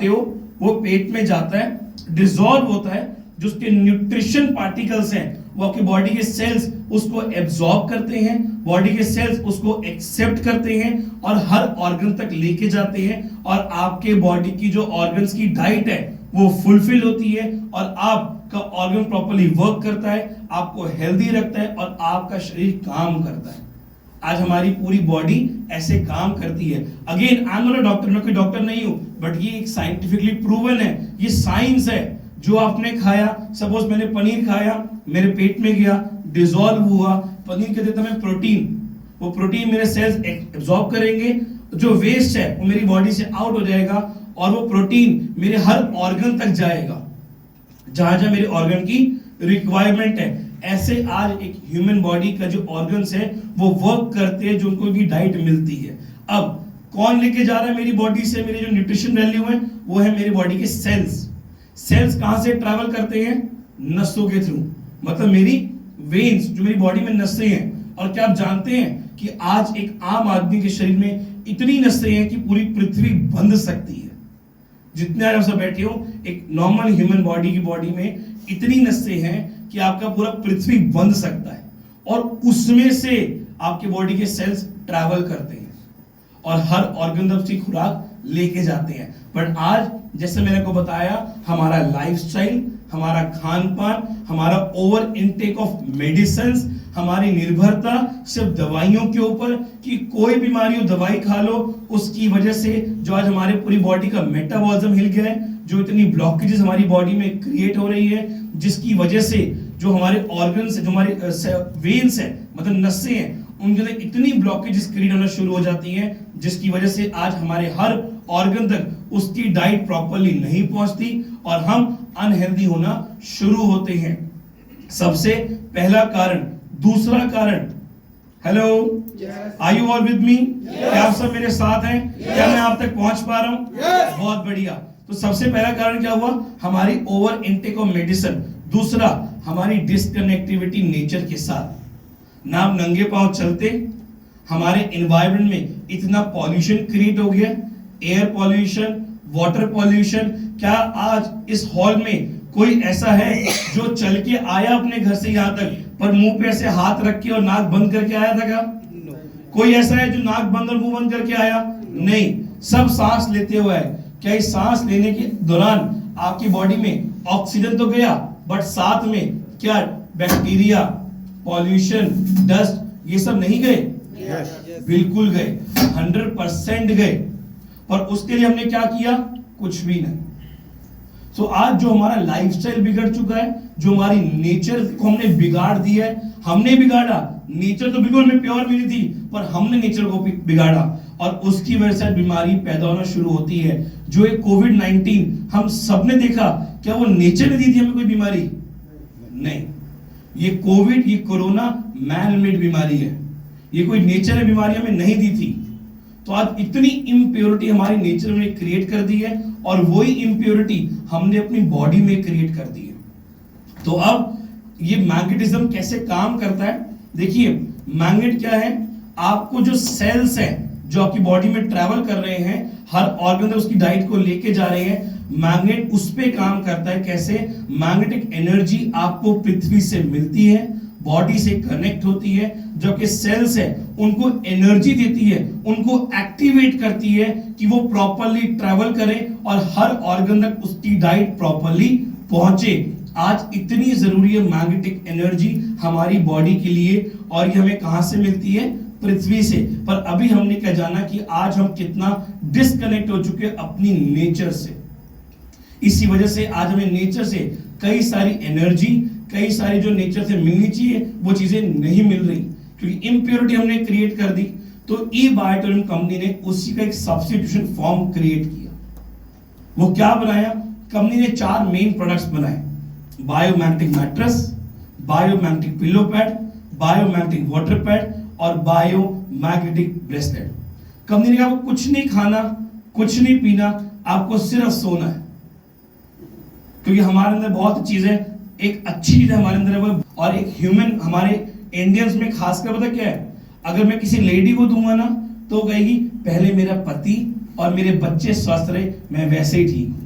हो वो पेट में जाता है, डिसॉल्व होता है, जो उसके न्यूट्रिशन पार्टिकल्स हैं वो आपकी बॉडी के सेल्स उसको एब्जॉर्ब करते हैं, बॉडी के सेल्स उसको एक्सेप्ट करते हैं और हर ऑर्गन तक लेके जाते हैं और आपके बॉडी की जो ऑर्गन्स की डाइट है वो फुलफिल होती है और आपका ऑर्गन प्रॉपर्ली वर्क करता है, आपको हेल्दी रखता है और आपका शरीर काम करता है। आज हमारी पूरी बॉडी ऐसे काम करती है। Again I am not a doctor, मैं कोई डॉक्टर नहीं हूं, बट ये एक साइंटिफिकली प्रूवन है, ये साइंस है। जो आपने खाया, सपोज मैंने पनीर खाया, मेरे पेट में गया, डिसॉल्व हुआ, पनीर के देता मैं प्रोटीन, वो प्रोटीन मेरे सेल्स एब्जॉर्ब करेंगे, जो वेस्ट है वो मेरी बॉडी से आउट हो जाएगा और वो प्रोटीन मेरे हर ऑर्गन तक जाएगा जहां जहां मेरे ऑर्गन की रिक्वायरमेंट है। ऐसे आज एक ह्यूमन बॉडी का जो ऑर्गन्स है वो वर्क करते हैं, जो उनको की डाइट मिलती है। अब कौन लेके जा रहा है मेरी बॉडी से मेरी जो न्यूट्रिशन वैल्यू है, वो है मेरी बॉडी के सेल्स। सेल्स कहां से ट्रैवल करते हैं? नसों के थ्रू, मतलब मेरी वेन्स, जो मेरी बॉडी में नसें हैं। और क्या आप जानते हैं कि आज एक आम आदमी के शरीर में इतनी नसें हैं कि पूरी पृथ्वी बंध सकती है। जितने आप सब बैठे हो, एक नॉर्मल ह्यूमन बॉडी की बॉडी में इतनी नसें हैं कि आपका पूरा पृथ्वी बंध सकता है और उसमें से आपके बॉडी के सेल्स ट्रैवल करते हैं और हर ऑर्गन तक उसकी खुराक लेके जाते हैं। बट आज जैसे मैंने को बताया, हमारा लाइफस्टाइल, हमारा खान पान, हमारा ओवर इनटेक ऑफ मेडिसिन्स, हमारी निर्भरता सिर्फ दवाइयों के ऊपर कि कोई बीमारी हो दवाई खा लो, उसकी वजह से जो आज हमारे पूरी बॉडी का मेटाबॉलिज्म हिल गया है, जो इतनी ब्लॉकेजेस हमारी बॉडी में क्रिएट हो रही है, जिसकी वजह से जो हमारे ऑर्गन्स, जो हमारे वेन्स है, मतलब नसें हैं, उनके अंदर इतनी ब्लॉकेजेस क्रिएट होना शुरू हो जाती हैं, जिसकी वजह से आज हमारे हर ऑर्गन तक उसकी डाइट प्रॉपर्ली नहीं पहुंचती और हम अनहेल्दी होना शुरू होते हैं। सबसे पहला कारण। दूसरा कारण, hello, are you all with me? क्या आप सब मेरे साथ हैं? क्या मैं आप तक पहुंच पा रहा हूं? बहुत बढ़िया। तो सबसे पहला कारण क्या हुआ? हमारी ओवर इनटेक ऑफ मेडिसिन। दूसरा, हमारी डिस्कनेक्टिविटी नेचर के साथ। ना हम नंगे पांव चलते, हमारे एनवायरनमेंट में इतना पॉल्यूशन क्रिएट हो गया, एयर पॉल्यूशन, वाटर पॉल्यूशन। क्या आज इस हॉल में कोई ऐसा है जो चल के आया अपने घर से यहाँ तक, पर मुंह पे ऐसे हाथ रख के और नाक बंद करके आया था क्या? कोई ऐसा है जो नाक बंद और मुंह बंद करके आया? नहीं, सब सांस लेते हुए आए। क्या इस सांस लेने के दौरान आपकी बॉडी में ऑक्सीजन तो गया, बट साथ में क्या बैक्टीरिया, पॉल्यूशन, डस्ट, ये सब नहीं गए? बिल्कुल गए, 100% गए। पर उसके लिए हमने क्या किया? कुछ भी नहीं। सो आज जो हमारा लाइफस्टाइल बिगड़ चुका है, जो हमारी नेचर को हमने बिगाड़ दिया है, हमने बिगाड़ा। नेचर तो बिल्कुल हमें प्योर मिली थी, पर हमने नेचर को बिगाड़ा और उसकी वजह से बीमारी पैदा होना शुरू होती है। जो ये कोविड-19 हम सबने देखा, क्या वो नेचर ने दी थी हमें कोई बीमारी? नहीं, ये कोविड, ये कोरोना मैन मेड बीमारी है, ये कोई नेचर ने बीमारी हमें नहीं दी थी। तो आज इतनी इम्प्योरिटी हमारी नेचर में क्रिएट कर दी है और वही इम्प्योरिटी हमने अपनी बॉडी में क्रिएट कर दी है। तो अब ये मैग्नेटिज्म कैसे काम करता है? देखिए, मैग्नेट क्या है? आपको जो सेल्स हैं जो आपकी बॉडी में ट्रैवल कर रहे हैं, हर ऑर्गन तक उसकी डाइट को लेके जा रहे हैं, मैग्नेट उस पे काम करता है। कैसे? मैग्नेटिक एनर्जी आपको पृथ्वी से मिलती है, बॉडी से कनेक्ट होती है, जो कि सेल्स है उनको एनर्जी देती है, उनको एक्टिवेट करती है कि वो प्रॉपर्ली ट्रैवल करें और हर ऑर्गन तक उसकी डाइट प्रॉपर्ली पहुंचे। आज इतनी जरूरी है मैग्नेटिक एनर्जी हमारी बॉडी के लिए, और ये हमें कहां से मिलती है? पृथ्वी से। पर अभी हमने क्या जाना कि आज हम कितना डिस्कनेक्ट हो चुके हैं अपनी नेचर से। इसी वजह से आज हमें नेचर से कई सारी एनर्जी, कई सारी जो नेचर से मिलनी चाहिए वो चीजें नहीं मिल रही, क्योंकि इम्प्योरिटी हमने क्रिएट कर दी। तो ई बायोटोनियम कंपनी ने उसी का एक सब्स्टिट्यूशन फॉर्म क्रिएट किया। वो क्या बनाया? कंपनी ने 4 मेन प्रोडक्ट्स बनाए: biomagnetic mattress, biomagnetic pillow pad, biomagnetic water pad और बायोमैग्नेटिक ब्रेसलेट। कंपनी ने कहा आपको कुछ नहीं खाना, कुछ नहीं पीना, आपको सिर्फ सोना है। क्योंकि हमारे अंदर बहुत चीजें, एक अच्छी चीज हमारे अंदर है वो, और एक ह्यूमन, हमारे इंडियंस में खासकर पता क्या है? अगर मैं किसी लेडी को दूंगा ना तो कहेगी पहले मेरा पति, और मेरे बच्चे स्वस्थ रहे, मैं वैसे ही ठीक हूं।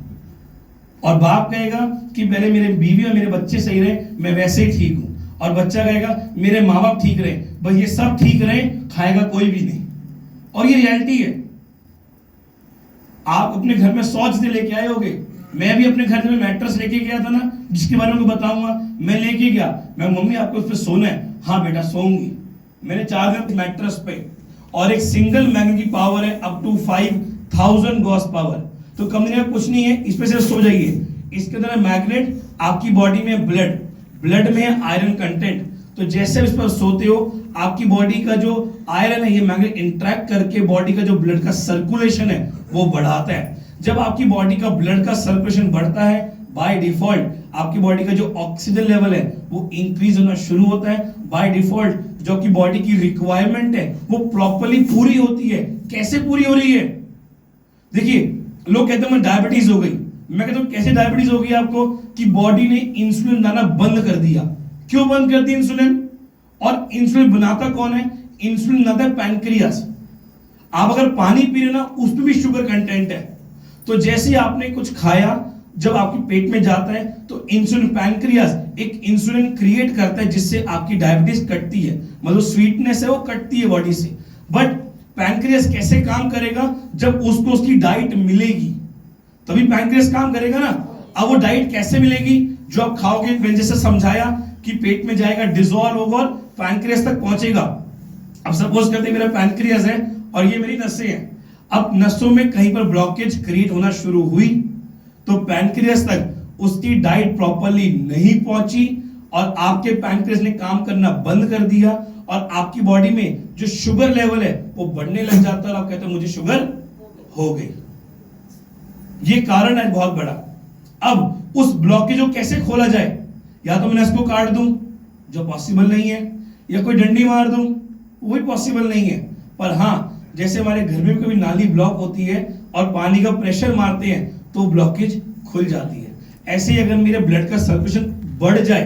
और बाप कहेगा कि पहले मेरे बीवी और मेरे बच्चे सही रहे, मैं वैसे ही ठीक हूं। और बच्चा कहेगा मेरे माँ बाप ठीक रहे, बस ये सब ठीक रहे, खाएगा कोई भी नहीं। और ये रियलिटी है। आप अपने घर में 100 चीजें लेके आए होगे। मैं भी अपने घर में मैट्रेस लेके गया था ना, जिसके बारे में बताऊंगा। मैं लेके गया, मैं मम्मी आपको उस पर सोना है? हाँ बेटा सोऊंगी। मैंने 4 दिन मैट्रेस पे, और एक सिंगल मैग्नेट की पावर है अप टू 5000 गॉस पावर। तो कंपनी का कुछ नहीं है, इस पे सिर्फ सो जाइए। इसके अंदर मैग्नेट, आपकी बॉडी में ब्लड में आयरन कंटेंट। तो जैसे इस पर सोते हो, आपकी बॉडी का जो आयरन है, ये मैग्नेट इंटरेक्ट करके बॉडी का जो ब्लड का सर्कुलेशन है वो बढ़ाता है। जब आपकी बॉडी का ब्लड का सर्कुलेशन बढ़ता है, बाय डिफॉल्ट आपकी बॉडी का जो ऑक्सीजन लेवल है वो इंक्रीज होना शुरू होता है। बाय डिफॉल्ट जो आपकी बॉडी की रिक्वायरमेंट है वो प्रॉपर्ली पूरी होती है। कैसे पूरी हो रही है? देखिए, लोग कहते हैं मैं डायबिटीज हो गई। मैं कहता हूं कैसे डायबिटीज हो गई आपको? कि बॉडी ने इंसुलिन लाना बंद कर दिया। क्यों बंद कर दी इंसुलिन? और इंसुलिन बनाता कौन है? इंसुलिन बनाता है पैनक्रियास। आप अगर पानी पी रहे ना, उसमें भी शुगर कंटेंट है। तो जैसे आपने कुछ खाया, जब आपके पेट में जाता है तो इंसुलिन, पैनक्रियास एक इंसुलिन क्रिएट करता है जिससे आपकी डायबिटीज कटती है। मतलब स्वीटनेस है वो कटती है बॉडी से। बट पैनक्रियास कैसे काम करेगा? जब उसको उसकी डाइट मिलेगी तभी पैनक्रियास काम करेगा ना। अब वो डाइट कैसे मिलेगी? जो आप खाओगे, मैंने जैसे समझाया कि पेट में जाएगा, डिसॉल्व होगा और पैनक्रियास तक पहुंचेगा। अब सपोज करते हैं मेरा पैनक्रियास है और ये मेरी नसें हैं। अब नसों में कहीं पर ब्लॉकेज क्रिएट होना शुरू हुई तो पैनक्रियास तक उसकी डाइट प्रॉपर्ली नहीं पहुंची और आपके पैनक्रियास ने काम करना बंद कर दिया और आपकी बॉडी में जो शुगर लेवल है वो बढ़ने लग जाता है और आप कहते हैं मुझे शुगर हो गई। ये कारण है बहुत बड़ा। अब उस ब्लॉकेज को कैसे खोला जाए? या तो मैं इसको काट दूं, जो पॉसिबल नहीं है, या कोई डंडी मार दूं, वो भी पॉसिबल नहीं है। पर हाँ, जैसे हमारे घर में भी कभी नाली ब्लॉक होती है और पानी का प्रेशर मारते हैं तो ब्लॉकेज खुल जाती है। ऐसे ही अगर मेरे ब्लड का सर्कुलेशन बढ़ जाए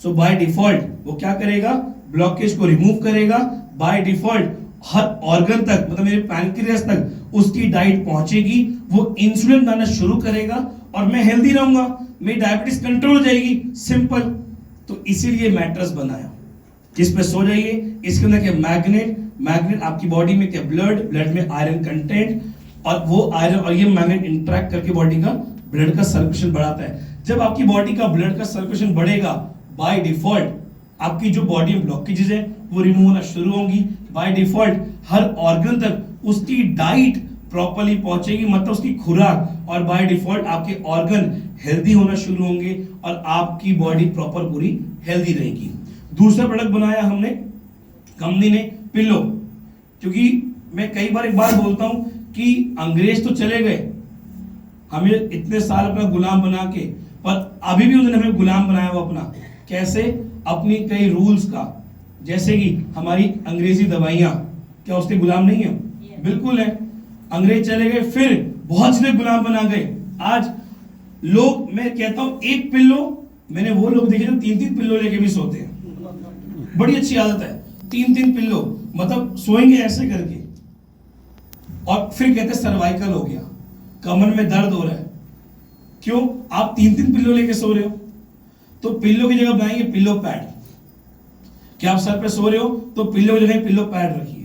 तो बाय डिफॉल्ट वो क्या करेगा? ब्लॉकेज को रिमूव करेगा। बाय डिफॉल्ट हर ऑर्गन तक, मतलब मेरे पैनक्रियास तक उसकी डाइट पहुंचेगी, वो इंसुलिन बनाना शुरू करेगा और मैं हेल्दी रहूंगा, मेरी डायबिटीज कंट्रोल हो जाएगी। सिंपल। तो इसीलिए मैट्रेस बनाया, जिस पे सो जाइए। इसके अंदर क्या? मैग्नेट आपकी बॉडी में क्या? ब्लड में आयरन कंटेंट, और वो आयरन और ये मैग्नेट इंटरेक्ट करके बॉडी का ब्लड का सर्कुलेशन बढ़ाता है। जब आपकी बॉडी का ब्लड का सर्कुलेशन बढ़ेगा, बाय डिफॉल्ट आपकी जो बॉडी में ब्लॉकेजेस है वो रिमूव होना शुरू होंगी। बाय डिफॉल्ट हर ऑर्गन तक उसकी डाइट प्रॉपर्ली पहुंचेगी, मतलब उसकी खुराक, और बाय डिफॉल्ट आपके ऑर्गन हेल्दी होना शुरू होंगे और आपकी बॉडी प्रॉपर पूरी हेल्दी रहेगी। दूसरा प्रोडक्ट बनाया हमने, कंपनी ने, पिलो। क्योंकि मैं कई बार एक बात बोलता हूं कि अंग्रेज तो चले गए हमें इतने साल अपना गुलाम बना के, पर अभी भी उन्होंने हमें गुलाम बनाया हुआ अपना। कैसे? अपनी कई रूल्स का। जैसे कि हमारी अंग्रेजी दवाइयां, क्या उसके गुलाम नहीं है? बिल्कुल है। अंग्रेज चले गए, फिर बहुत से गुलाम बना गए। आज लोग, मैं कहता हूं एक पिल्लो, मैंने वो लोग देखे जो 3-3 पिल्लो लेके भी सोते हैं। बड़ी अच्छी आदत है, 3-3 पिल्लो, मतलब सोएंगे ऐसे करके। और फिर कहते सर्वाइकल हो गया, कमर में दर्द हो रहा है। क्यों? आप 3-3 पिल्लो लेके सो रहे हो। तो पिल्लो की जगह बनाएंगे पिल्लो पैड। क्या आप सर पे सो रहे हो तो पिल्लो की जगह पिल्लो पैड रखिए।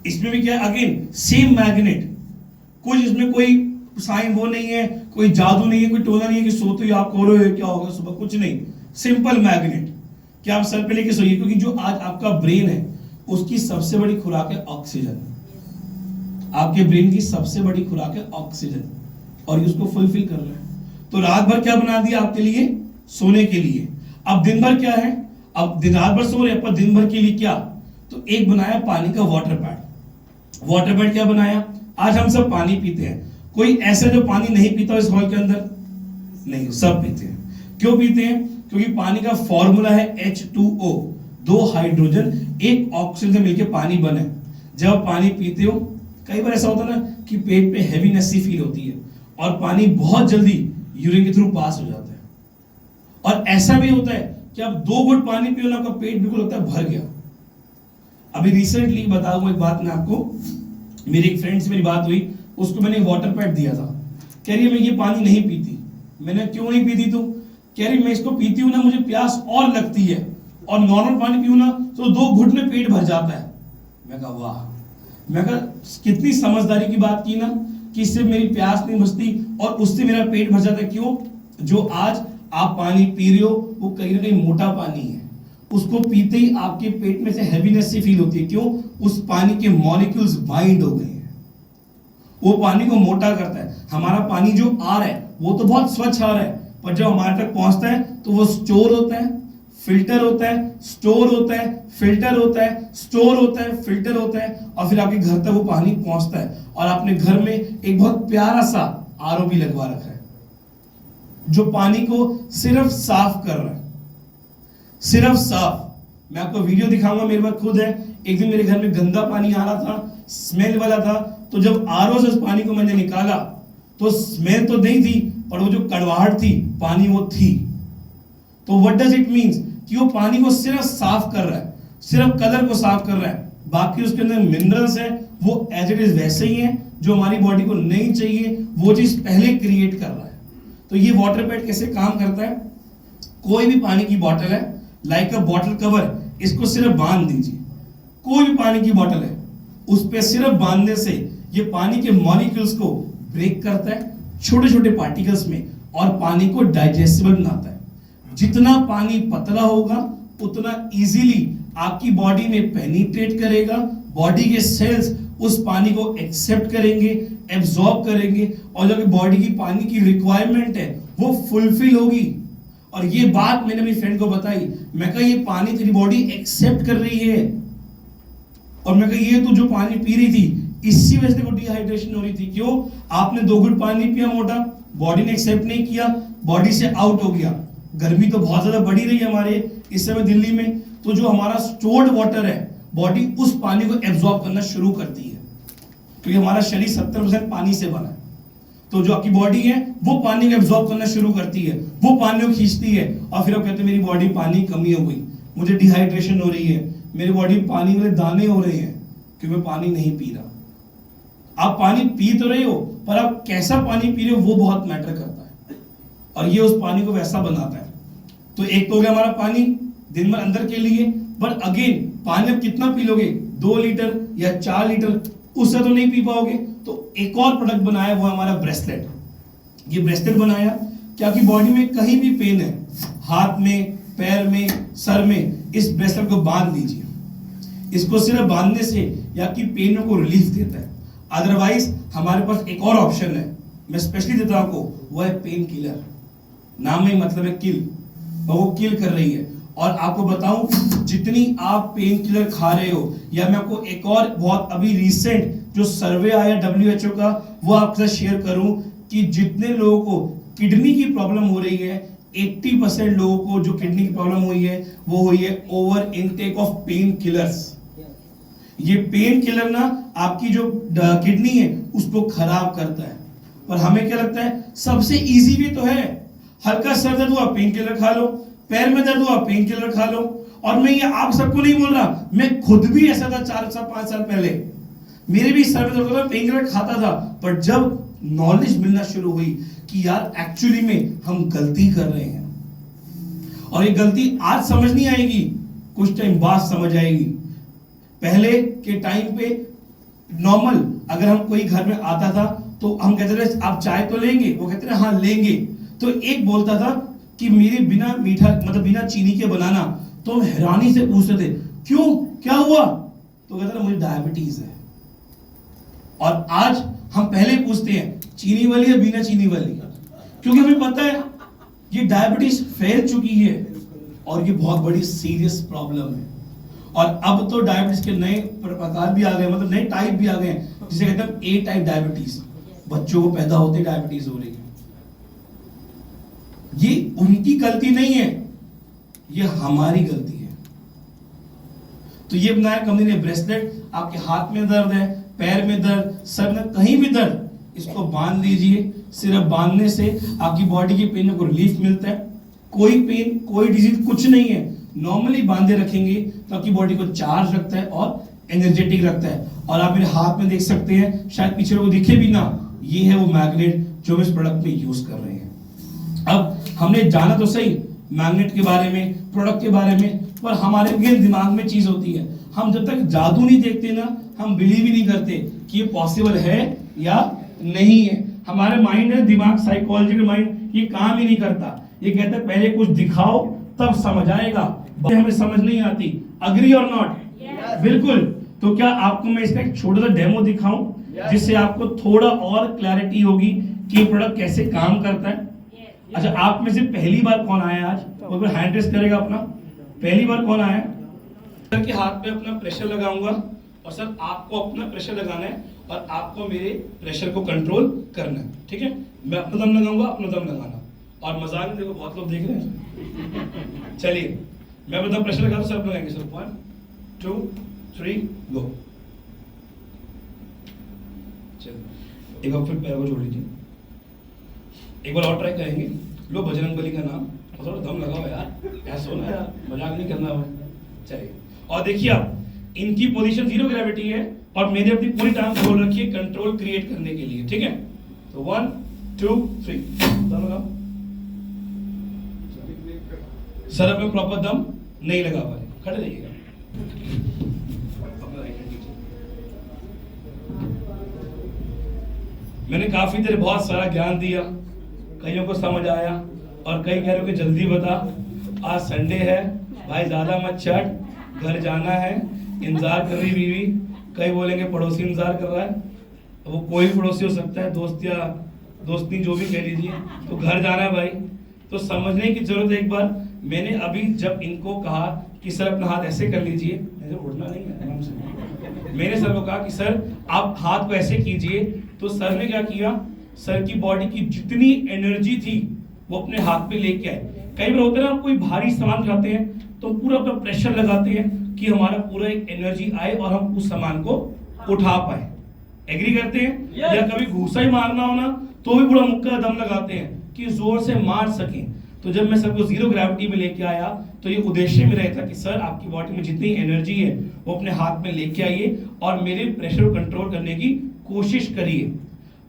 इसमें भी क्या? Again same magnet. कुछ इसमें कोई साइन वो नहीं है, कोई जादू नहीं है, कोई टोना नहीं है कि सोते हो आप रो रहे हो क्या होगा सुबह, कुछ नहीं। Simple magnet. क्या आप सर पे लेके सोइए, क्योंकि जो आज आपका ब्रेन है उसकी सबसे बड़ी खुराक है ऑक्सीजन। आपके ब्रेन की सबसे बड़ी खुराक है ऑक्सीजन, और ये उसको फुलफिल कर रहा है। तो रात भर क्या बना दिया आपके लिए? सोने के लिए। अब दिन भर क्या है? अब दिन रात भर सो रहे हैं, पर दिन भर के लिए क्या? तो एक बनाया पानी का वाटर पैड। वाटर पैड क्या बनाया? आज हम सब पानी पीते हैं, कोई ऐसा जो पानी नहीं पीता इस हॉल के अंदर? नहीं, सब पीते हैं। क्यों पीते हैं? क्योंकि पानी का फॉर्मूला है H2O, 2 हाइड्रोजन एक ऑक्सीजन से मिलकर पानी बने। जब आप पानी पीते हो, कई बार ऐसा होता है ना कि पेट पे हैवीनेस सी फील होती है और पानी बहुत जल्दी यूरिन के थ्रू पास हो जाता है। और ऐसा भी होता है कि आप 2 घुट पानी पियो ना, आपका पेट बिल्कुल लगता है भर गया। अभी रिसेंटली बताऊंगा एक बात मैं आपको, मेरी एक फ्रेंड से मेरी बात हुई, उसको मैंने वाटर पैड दिया था, कह रही है मैं ये पानी नहीं पीती। मैंने क्यों नहीं पीती तू? कह रही मैं इसको पीती हूँ ना मुझे प्यास और लगती है, और नॉर्मल पानी पीऊँ ना तो 2 घुट में पेट भर जाता है। मैं कहा वाह, मैं कहा कितनी समझदारी की बात की ना, कि इससे मेरी प्यास नहीं बुझती और उससे मेरा पेट भर जाता है। क्यों? जो आज आप पानी पी रहे हो वो कहीं ना कहीं मोटा पानी है, उसको पीते ही आपके पेट में से हैवीनेस सी फील होती है। क्यों? उस पानी के मॉलिक्यूल्स बाइंड हो गए हैं, वो पानी को मोटा करता है। हमारा पानी जो आ रहा है वो तो बहुत स्वच्छ आ रहा है, पर जब हमारे तक पहुंचता है तो वो स्टोर होता है, फिल्टर होता है, स्टोर होता है, फिल्टर होता है, स्टोर होता है, फिल्टर होता है, और फिर आपके घर तक वो पानी पहुंचता है। और आपने घर में एक बहुत प्यारा सा आरओ भी लगवा रखा है जो पानी को सिर्फ साफ कर रहा है, सिर्फ साफ। मैं आपको वीडियो दिखाऊंगा, मेरे पास खुद है। एक दिन मेरे घर में गंदा पानी आ रहा था, स्मेल वाला था, तो जब आरओ से उस पानी को मैंने निकाला तो स्मेल तो नहीं थी, पर वो जो कड़वाहट थी पानी वो थी। तो व्हाट डज इट मीन्स कि वो पानी को सिर्फ साफ कर रहा है, सिर्फ कलर को साफ कर रहा है, बाकी उसके अंदर मिनरल्स है वो एज इट इज वैसे ही है, जो हमारी बॉडी को नहीं चाहिए वो चीज पहले क्रिएट कर रहा है। तो ये वाटर पैड कैसे काम करता है? कोई भी पानी की बोतल है, लाइक अ बॉटल कवर, इसको सिर्फ बांध दीजिए। कोई भी पानी की बोतल है, उस पे सिर्फ बांधने से ये पानी के मॉलिक्यूल्स को ब्रेक करता है छोटे छोटे पार्टिकल्स में, और पानी को डाइजेस्टिबल बनाता है। जितना पानी पतला होगा उतना इजीली आपकी बॉडी में पेनिट्रेट करेगा, बॉडी के सेल्स उस पानी को एक्सेप्ट करेंगे, एब्जॉर्ब करेंगे, और जो बॉडी की पानी की रिक्वायरमेंट है वो फुलफिल होगी। और ये बात मैंने अपनी फ्रेंड को बताई, मैं कहा ये पानी तेरी बॉडी एक्सेप्ट कर रही है, और मैं कहा ये तू जो पानी पी रही थी इसी वजह से को डिहाइड्रेशन हो रही थी। क्यों? आपने 2 घुट पानी पिया मोटा, बॉडी ने एक्सेप्ट नहीं किया, बॉडी से आउट हो गया। गर्मी तो बहुत ज्यादा बढ़ी रही है हमारे इस समय दिल्ली में, तो जो हमारा स्टोर्ड वाटर है बॉडी उस पानी को एब्जॉर्ब करना शुरू करती है, क्योंकि हमारा शरीर 70% पानी से बना है। तो जो आपकी बॉडी है वो पानी को एब्जॉर्ब करना शुरू करती है, वो पानी को खींचती है, और फिर आप कहते हैं मेरी बॉडी पानी कमी हो गई, मुझे डिहाइड्रेशन हो रही है, मेरी बॉडी पानी वाले दाने हो रहे हैं, क्योंकि मैं पानी नहीं पी रहा। आप पानी पी तो रहे हो, पर आप कैसा पानी पी रहे हो वो बहुत मैटर करता है, और ये उस पानी को वैसा बनाता है। तो एक तो हो गया हमारा पानी दिन भर अंदर के लिए, बट अगेन पानी आप कितना पी लोगे? 2 लीटर या 4 लीटर, उससे तो नहीं पी पाओगे। तो एक और प्रोडक्ट बनाया वो हमारा ब्रेसलेट। ये ब्रेसलेट बनाया कि आपकी बॉडी में कहीं भी पेन है, हाथ में, पैर में, सर में, इस ब्रेसलेट को बांध लीजिए। इसको सिर्फ बांधने से ये आपकी पेन को रिलीफ देता है। अदरवाइज हमारे पास एक और ऑप्शन है, मैं स्पेशली देता हूं आपको, वो है पेन किलर। नाम में मतलब है किल, और वो किल कर रही है। और आपको बताऊं, जितनी आप पेन किलर खा रहे हो, या मैं आपको एक और बहुत अभी रिसेंट जो सर्वे आया WHO का वो आपके साथ शेयर करूं, कि जितने लोगों को किडनी की प्रॉब्लम हो रही है, 80% लोगों को जो किडनी की प्रॉब्लम हुई है वो हुई है over intake of pain killers. ये पेन किलर ना आपकी जो किडनी है उसको खराब करता है। पर हमें क्या लगता है सबसे इजी भी तो है, हल्का सर दर्द हुआ पेन किलर खा लो, पैर में दर्द हुआ पेन किलर खा लो। और मैं ये आप सबको नहीं बोल रहा, मैं खुद भी ऐसा था 4-5 साल पहले, मेरे भी सर में दर्द होता, पेन किलर खाता था। पर जब नॉलेज मिलना शुरू हुई कि यार एक्चुअली में हम गलती कर रहे हैं, और ये गलती आज समझ नहीं आएगी, कुछ टाइम बाद समझ आएगी। पहले के टाइम पे नॉर्मल अगर हम कोई घर में आता था तो हम कहते थे आप चाय तो लेंगे, वो कहते थे हाँ लेंगे। तो एक बोलता था कि मेरे बिना मीठा मतलब बिना चीनी के बनाना, तो हम हैरानी से पूछते थे क्यों, क्या हुआ? तो कहता था मुझे डायबिटीज है। और आज हम पहले पूछते हैं चीनी वाली या बिना चीनी वाली, क्योंकि हमें पता है ये डायबिटीज फैल चुकी है और ये बहुत बड़ी सीरियस प्रॉब्लम है। और अब तो डायबिटीज के नए प्रकार भी आ गए, मतलब नए टाइप भी आ गए हैं, जिसे कहते हैं ए टाइप डायबिटीज। बच्चों को पैदा होते डायबिटीज हो रही है। ये उनकी गलती नहीं है, ये हमारी गलती है। तो ये बनाया कंपनी ने ब्रेसलेट, आपके हाथ में दर्द है, पैर में दर्द, सर में कहीं भी दर्द, इसको बांध लीजिए। सिर्फ बांधने से आपकी बॉडी की पेन को रिलीफ मिलता है। कोई पेन, कोई डिजीज कुछ नहीं है। नॉर्मली बांधे रखेंगे तो आपकी बॉडी को चार्ज रखता है और एनर्जेटिक रखता है। और आप मेरे हाथ में देख सकते हैं, शायद पीछे वो दिखे भी ना, ये है वो मैग्नेट जो हम इस प्रोडक्ट में यूज कर रहे हैं। अब हमने जाना तो सही मैग्नेट के बारे में, प्रोडक्ट के बारे में, पर हमारे दिमाग में चीज होती है, हम जब तक जादू नहीं देखते ना, हम बिलीव ही नहीं करते कि ये पॉसिबल है या नहीं है। हमारे माइंड है, दिमाग, साइकोलॉजिकल माइंड, ये काम ही नहीं करता। ये कहता है पहले कुछ दिखाओ तब समझ आएगा, हमें समझ नहीं आती। अग्री और नॉट? बिल्कुल। तो क्या आपको मैं इसका एक छोटा सा डेमो दिखाऊं, जिससे आपको थोड़ा और क्लैरिटी होगी कि ये प्रोडक्ट कैसे काम करता है। अच्छा, आप में से पहली बार कौन आया आज? वो कोई हैंड रेस करेगा अपना। पहली बार कौन आया? सर के हाथ पे अपना प्रेशर लगाऊंगा और सर आपको अपना प्रेशर लगाना है और आपको मेरे प्रेशर को कंट्रोल करना है, ठीक है? मैं अपना दम लगाऊंगा, अपना दम लगाना। और मजाक नहीं, देखो बहुत लोग देख रहे हैं। चलिए, मैं अपना प्रेशर लगा दूं, सर अपना लगाएंगे। सर 1 2 3 गो। चलो एक बार फिर पैर को जोड़ लीजिए, एक बार और ट्राई करेंगे। लो बजरंगबली का नाम, और थोड़ा दम लगाओ यार, ऐसा होना यार, मजाक नहीं करना है। चलिए, और देखिए आप, इनकी पोजीशन 0 ग्रेविटी है और मैंने अपनी पूरी टांग खोल रखी है कंट्रोल क्रिएट करने के लिए, ठीक है? तो 1 2 3 दम लगाओ। सर अब मैं प्रॉपर दम नहीं लगा पा रहे, खड़े रहिएगा। मैंने काफी देर बहुत सारा ज्ञान दिया, कईयों को समझ आया और कई कह रहे हो कि जल्दी बता, आज संडे है भाई, ज्यादा मत चट, घर जाना है, इंतजार कर रही बीवी। कई बोलेंगे पड़ोसी इंतजार कर रहा है, वो कोई भी पड़ोसी हो सकता है, दोस्त या दोस्ती जो भी कह लीजिए, तो घर जाना है भाई। तो समझने की जरूरत है। एक बार मैंने अभी जब इनको कहा कि सर अपना हाथ ऐसे कर लीजिए, उड़ना नहीं है आराम से, मैंने सर को कहा कि सर आप हाथ को ऐसे कीजिए, तो सर ने क्या किया, सर की बॉडी की जितनी एनर्जी थी वो अपने हाथ पे लेके आए। कई बार होता है ना, कोई भारी सामान उठाते हैं तो पूरा अपना प्रेशर लगाते हैं कि हमारा पूरा एक एनर्जी आए और हम उस सामान को उठा पाए। एग्री करते हैं? या कभी घूसा ही मारना हो ना, तो भी पूरा मुक्का दम लगाते हैं कि जोर से मार सकें। तो जब मैं सबको 0 ग्रेविटी में लेके आया, तो ये उद्देश्य में रहता कि सर आपकी बॉडी में जितनी एनर्जी है वो अपने हाथ में लेके आइए और मेरे प्रेशर को कंट्रोल करने की कोशिश करिए।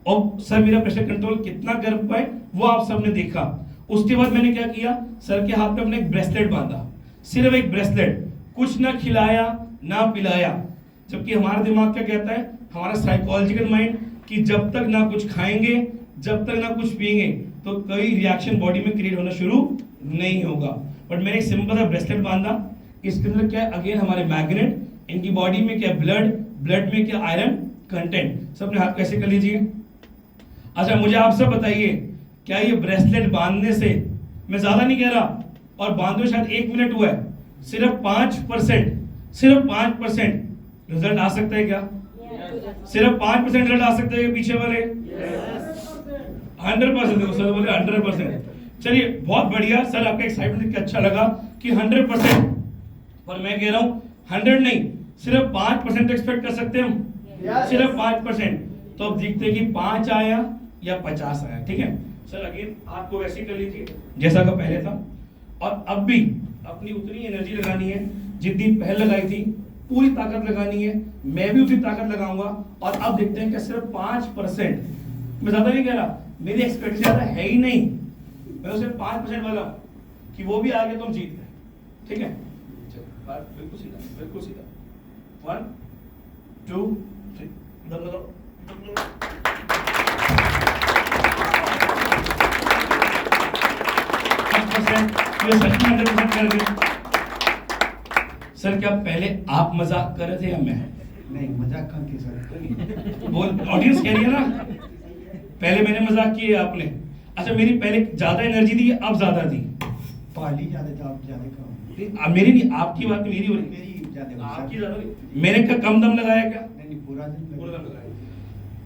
और सर मेरा प्रेशर कंट्रोल कितना कर पाए वो आप सबने देखा। उसके बाद मैंने क्या किया, सर के हाथ पे अपने एक ब्रेसलेट बांधा, सिर्फ एक ब्रेसलेट, कुछ ना खिलाया ना पिलाया। जबकि हमारा दिमाग क्या कहता है, हमारा साइकोलॉजिकल माइंड, कि जब तक ना कुछ खाएंगे, जब तक ना कुछ पिएंगे, तो कोई रिएक्शन बॉडी में क्रिएट होना शुरू नहीं होगा। बट मैंने एक सिंपल सा ब्रेसलेट बांधा, इसके अंदर क्या है, अगेन हमारे मैग्नेट, इनकी बॉडी में क्या ब्लड, ब्लड में क्या आयरन कंटेंट। सब अपने हाथ कैसे कर लीजिए। अच्छा मुझे आप सब बताइए, क्या ये ब्रेसलेट बांधने से, मैं ज्यादा नहीं कह रहा, और बांधो शायद 1 मिनट हुआ है, सिर्फ 5% रिजल्ट आ सकता है क्या? सिर्फ 5% रिजल्ट आ सकता है पीछे वाले? 100%। देखो सर बोले 100%। चलिए बहुत बढ़िया सर, आपका एक्साइटमेंट देख के अच्छा लगा कि 100%, पर मैं कह रहा हूं 100 नहीं, सिर्फ 5% एक्सपेक्ट कर सकते हैं हम, सिर्फ 5%। तो अब देखते हैं कि 5 आया या 50 आया, ठीक है? सर अगेन आपको वैसे ही कर लीजिए जैसा का पहले था, और अब भी अपनी उतनी एनर्जी लगानी है जितनी पहले लगाई थी, पूरी ताकत लगानी है, मैं भी उतनी ताकत लगाऊंगा। और अब देखते हैं कि सिर्फ 5%, मैं ज्यादा नहीं कह रहा, मेरी एक्सपेक्टेशन ज्यादा है ही नहीं, मैं तो सिर्फ 5% वाला कि वो भी आ गया तो हम जीत गए, ठीक है? चलो बिल्कुल सीधा, बिल्कुल सीधा। 1 2 3 दम लगाओ। सर क्या पहले आप मजाक कर रहे थे या मैं? नहीं मजाक कहाँ की सर, बोल, ऑडियंस कह रही है ना, पहले मैंने मजाक किया आपने। अच्छा मेरी पहले ज्यादा एनर्जी थी, अब ज्यादा थी? पहली ज्यादा था, आप ज्यादा कम। अब मेरी नहीं, आपकी बात मेरी हो रही, मेरी ज्यादा, आपकी ज्यादा हुई। मैंने क्या कम दम लगाया क्या? नहीं पूरा दिन पूरा दम लगाया।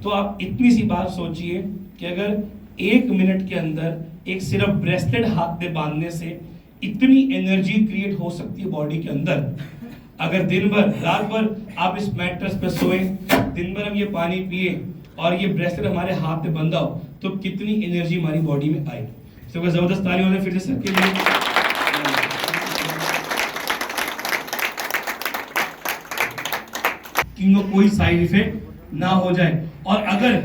तो आप इतनी सी बात सोचिए कि अगर 1 मिनट के अंदर एक सिर्फ ब्रेसलेट हाथ में बांधने से इतनी एनर्जी क्रिएट हो सकती है बॉडी के अंदर, अगर दिन भर रात भर आप इस मैट्रेस पे सोए, दिन भर हम ये पानी पिए और ये ब्रेसलेट हमारे हाथ में बंधा हो, तो कितनी एनर्जी हमारी बॉडी में आएगी। तो जबरदस्त ताली हो जाए फिर से सर के लिए। कि इनको कोई साइड इफेक्ट ना हो जाए। और अगर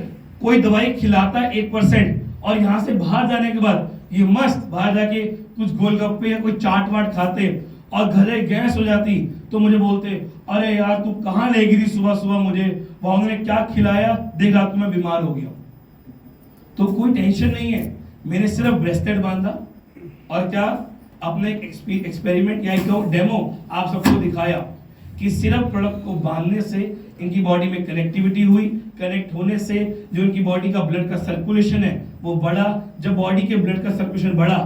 कोई दवाई खिलाता है 1% और यहाँ से बाहर जाने के बाद ये मस्त बाहर जाके कुछ गोलगप्पे या कोई चाट वाट खाते और घरे गैस हो जाती तो मुझे बोलते, अरे यार तू कहाँ ले गई थी सुबह सुबह मुझे, वहां ने क्या खिलाया, देख रात को मैं बीमार हो गया। तो कोई टेंशन नहीं है, मैंने सिर्फ ब्रेसलेट बांधा और क्या अपने एक एक्सपेरिमेंट या एक डेमो आप सबको दिखाया कि सिर्फ प्रोडक्ट को बांधने से इनकी बॉडी में कनेक्टिविटी हुई, कनेक्ट होने से जो इनकी बॉडी का ब्लड का सर्कुलेशन है वो बढ़ा। जब बॉडी के ब्लड का सर्कुलेशन बढ़ा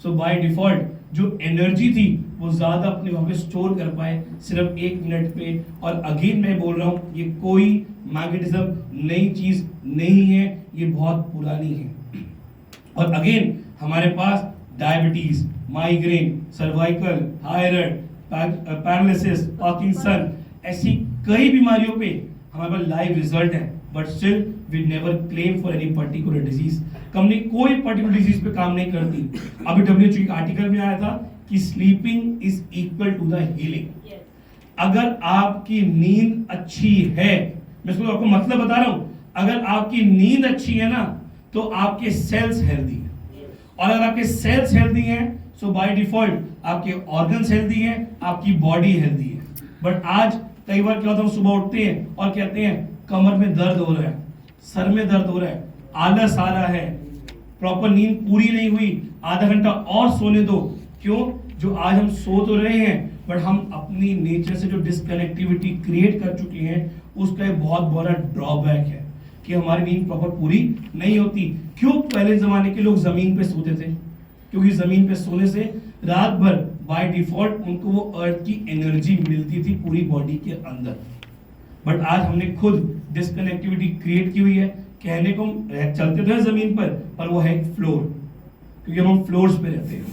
सो बाय डिफॉल्ट जो एनर्जी थी वो ज्यादा अपने वहां पे स्टोर कर पाए सिर्फ 1 मिनट पे। और अगेन मैं बोल रहा हूँ ये कोई मैग्नेटिज्म नई चीज नहीं है, ये बहुत पुरानी है। और अगेन हमारे पास diabetes, migraine, cervical, thyroid, paralysis, Parkinson, ऐसी कई बीमारियों पे हमारे पास लाइव रिजल्ट है, but still we never claim for any particular disease. Company कोई पर्टिकुलर डिजीज पे काम नहीं करती। अभी WHO का आर्टिकल में आया था कि sleeping is equal to the healing. अगर आपकी नींद अच्छी है, मैं इसको आपको मतलब बता रहा हूं, अगर आपकी नींद अच्छी है ना तो आपके सेल्स हेल्दी है, और अगर आपके सेल्स हेल्दी हैं सो बाय डिफॉल्ट आपके ऑर्गन्स हेल्दी हैं, आपकी बॉडी हेल्दी है। बट आज कई बार क्या होता है, सुबह उठते हैं और कहते हैं कमर में दर्द हो रहा है, सर में दर्द हो रहा है, आलस आ रहा है, प्रॉपर नींद पूरी नहीं हुई, आधा घंटा और सोने दो। क्यों? जो आज हम सो तो रहे हैं बट हम अपनी नेचर से जो डिस्कनेक्टिविटी क्रिएट कर चुके हैं उसका एक बहुत बड़ा ड्रॉबैक है कि हमारी नींद प्रॉपर पूरी नहीं होती। क्यों? पहले जमाने के लोग जमीन पे सोते थे, क्योंकि जमीन पे सोने से रात भर बाय डिफॉल्ट उनको वो अर्थ की एनर्जी मिलती थी पूरी बॉडी के अंदर। बट आज हमने खुद डिस्कनेक्टिविटी क्रिएट की हुई है। कहने को चलते तो है जमीन पर वो है एक फ्लोर, क्योंकि हम फ्लोर्स पे रहते हैं,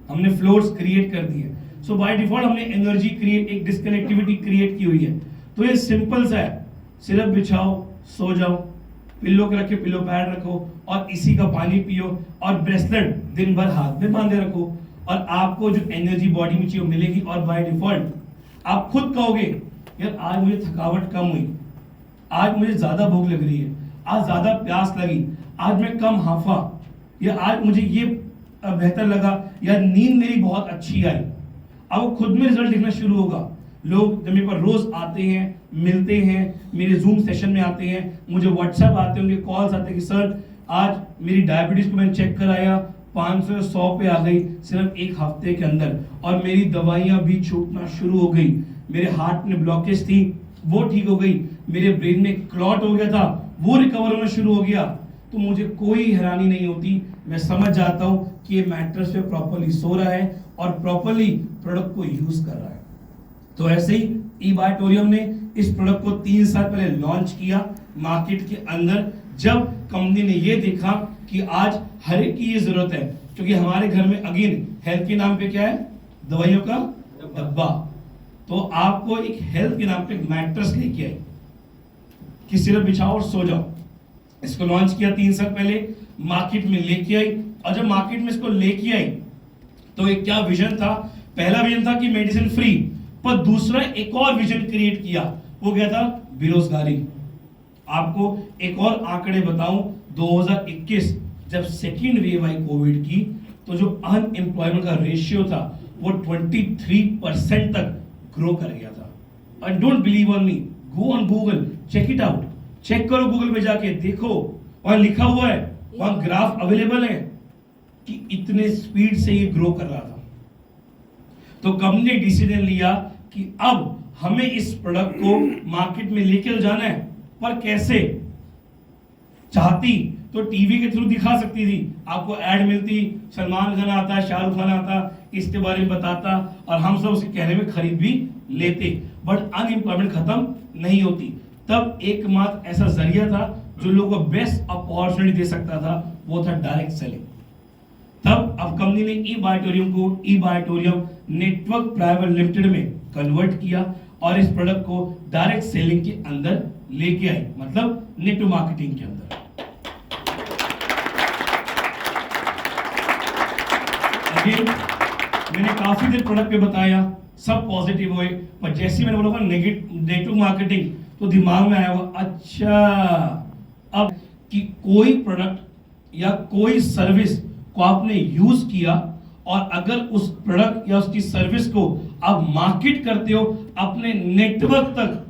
हमने फ्लोर्स क्रिएट कर दिए। सो बाय डिफॉल्ट हमने एनर्जी क्रिएट, एक डिस्कनेक्टिविटी क्रिएट की हुई है। तो ये सिंपल सा है, सिर्फ बिछाओ, सो जाओ, पिल्लो के रखे पिल्लो पैड रखो और इसी का पानी पियो और ब्रेसलेट दिन भर हाथ में बांधे रखो और आपको जो एनर्जी बॉडी में चाहिए मिलेगी। और बाय डिफॉल्ट आप खुद कहोगे यार आज मुझे थकावट कम हुई, आज मुझे ज्यादा भूख लग रही है, आज ज्यादा प्यास लगी, आज मैं कम हाफा, या आज मुझे ये बेहतर लगा, या नींद मेरी बहुत अच्छी आई। अब वो खुद में रिजल्ट दिखना शुरू होगा। लोग जब मेरे पास रोज आते हैं, मिलते हैं, मेरे जूम सेशन में आते हैं, मुझे व्हाट्सएप आते हैं, उनके कॉल्स आते हैं कि सर आज मेरी डायबिटीज को मैंने चेक कराया, 500 से 100 पे आ गई सिर्फ 1 हफ्ते के अंदर, और मेरी दवाइयां भी छूटना शुरू हो गई, मेरे हार्ट में ब्लॉकेज थी वो ठीक हो गई, मेरे ब्रेन में क्लॉट हो गया था वो रिकवर होना शुरू हो गया। तो मुझे कोई हैरानी नहीं होती, मैं समझ जाता हूं कि ये मैट्रेस पे प्रॉपर्ली सो रहा है और प्रॉपर्ली प्रोडक्ट को यूज कर रहा है। तो ऐसे ही ई-बायोटोरियम ने इस प्रोडक्ट को 3 साल पहले लॉन्च किया मार्केट के अंदर, जब कंपनी ने ये देखा कि आज हर एक की ये जरूरत है, क्योंकि हमारे घर में अगेन हेल्थ के नाम पे क्या है, दवाइयों का डब्बा। तो आपको एक हेल्थ के नाम पे एक मैट्रेस लेके आई कि सिर्फ बिछाओ और सो जाओ। इसको लॉन्च किया 3 साल पहले, मार्केट में लेके आई, और जब मार्केट में इसको लेके आई तो एक क्या विजन था, पहला विजन था कि मेडिसिन फ्री, पर दूसरा एक और विजन क्रिएट किया, वो क्या था, बेरोजगारी। आपको एक और आंकड़े बताऊं, 2021 जब सेकेंड वेव आई कोविड की तो जो अनएम्प्लॉयमेंट का रेशियो था वो 23% तक ग्रो कर गया था। And don't believe on me, go on Google, check it out, check करो गूगल पे जाके, देखो वहां लिखा हुआ है, वहां ग्राफ अवेलेबल है कि इतने स्पीड से ये ग्रो कर रहा था। तो कंपनी ने डिसीजन लिया कि अब हमें इस प्रोडक्ट को मार्केट में लेकर जाना है, पर कैसे? चाहती तो टीवी के थ्रू दिखा सकती थी, आपको ऐड मिलती, सलमान खान आता, शाहरुख खान आता, इसके बारे में बताता और हम सब उसके कहने में खरीद भी लेते, बट अनएम्प्लॉयमेंट खत्म नहीं होती। तब एकमात्र ऐसा जरिया था जो लोगों को बेस्ट अपॉर्चुनिटी दे सकता था, वो था डायरेक्ट सेलिंग। तब अब कंपनी ने ई-बायोटोरियम को ई-बायोटोरियम नेटवर्क प्राइवेट लिमिटेड में कन्वर्ट किया और इस प्रोडक्ट को डायरेक्ट सेलिंग के अंदर लेके आई, मतलब नेट टू मार्केटिंग के अंदर। अगेन मैंने काफी देर प्रोडक्ट पे बताया, सब पॉजिटिव हुए, पर जैसे ही मैंने बोला नेगेटिव मार्केटिंग तो दिमाग में आया हुआ अच्छा अब कि कोई प्रोडक्ट या कोई सर्विस को आपने यूज किया और अगर उस प्रोडक्ट या उसकी सर्विस को आप मार्केट करते हो अपने नेटवर्क तक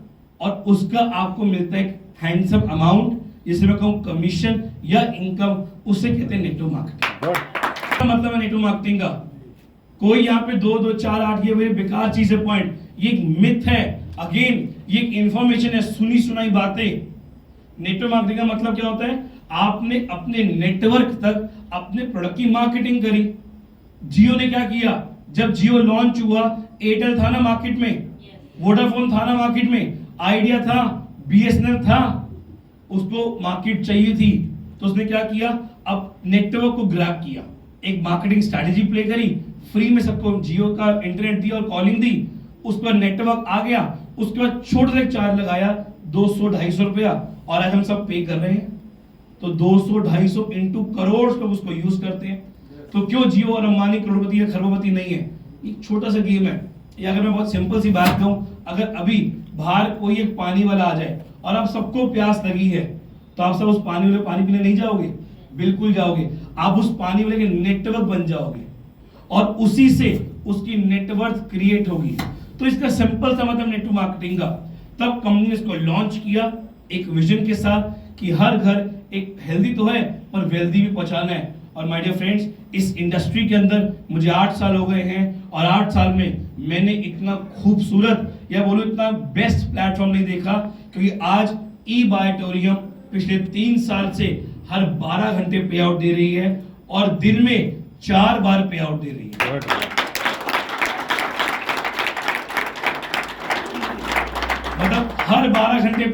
और उसका आपको मिलता है एक हैंडसम अमाउंट, जिसे मैं कहूँ कमीशन या इनकम, उसे कहते हैं नेटवर्क मार्केटिंग। मतलब है नेटवर्क मार्केटिंग का कोई यहाँ पे 2 2 4 8 ये बेकार चीज है पॉइंट, ये एक मिथ है, अगेन ये एक इंफॉर्मेशन है, सुनी सुनाई बातें। नेटवर्क मार्केटिंग का मतलब क्या होता है, आपने अपने नेटवर्क तक अपने प्रोडक्ट की मार्केटिंग करी। जियो ने क्या किया, जब जियो लॉन्च हुआ एयरटेल था ना मार्केट में, वोडाफोन था ना मार्केट में, आइडिया था, बीएसएनएल था, उसको मार्केट चाहिए थी, तो उसने क्या किया, अब नेटवर्क को ग्रैब किया, एक मार्केटिंग स्ट्रैटेजी प्ले करी, फ्री में सबको जियो का इंटरनेट दी और कॉलिंग दी, उस पर नेटवर्क आ गया, उसके बाद छोटा सा चार्ज लगाया 200-250 रुपया, और आज हम सब पे कर रहे हैं। तो 200-250 इंटू करोड़ लोग उसको यूज करते हैं। तो क्यों जियो और अंबानी करोड़पति या खरबपति नहीं है, एक छोटा सा गेम है। या अगर मैं बहुत सिंपल सी बात कहूं, अगर अभी बाहर कोई एक पानी वाला आ जाए और आप सबको प्यास लगी है, तो आप सब उस पानी वाले पानी पीने नहीं जाओगे, बिल्कुल जाओगे। आप उस पानी वाले के नेटवर्क बन जाओगे और उसी से उसकी नेटवर्क क्रिएट होगी। तो इसका सिंपल सा मतलब नेटवर्क मार्केटिंग का। तब कंपनी ने इसको लॉन्च किया एक विजन के साथ कि हर घर एक हेल्दी तो है पर वेल्दी भी पहुंचाना है। और माय डियर फ्रेंड्स, इस इंडस्ट्री के अंदर मुझे 8 साल हो गए हैं और 8 साल में मैंने इतना खूबसूरत या बोलो इतना बेस्ट प्लेटफॉर्म नहीं देखा, क्योंकि आज ई बायोटोरियम पिछले 3 साल से हर 12 घंटे पे आउट दे रही है और दिन में 4 बार पे आउट दे रही है। मतलब हर 12 घंटे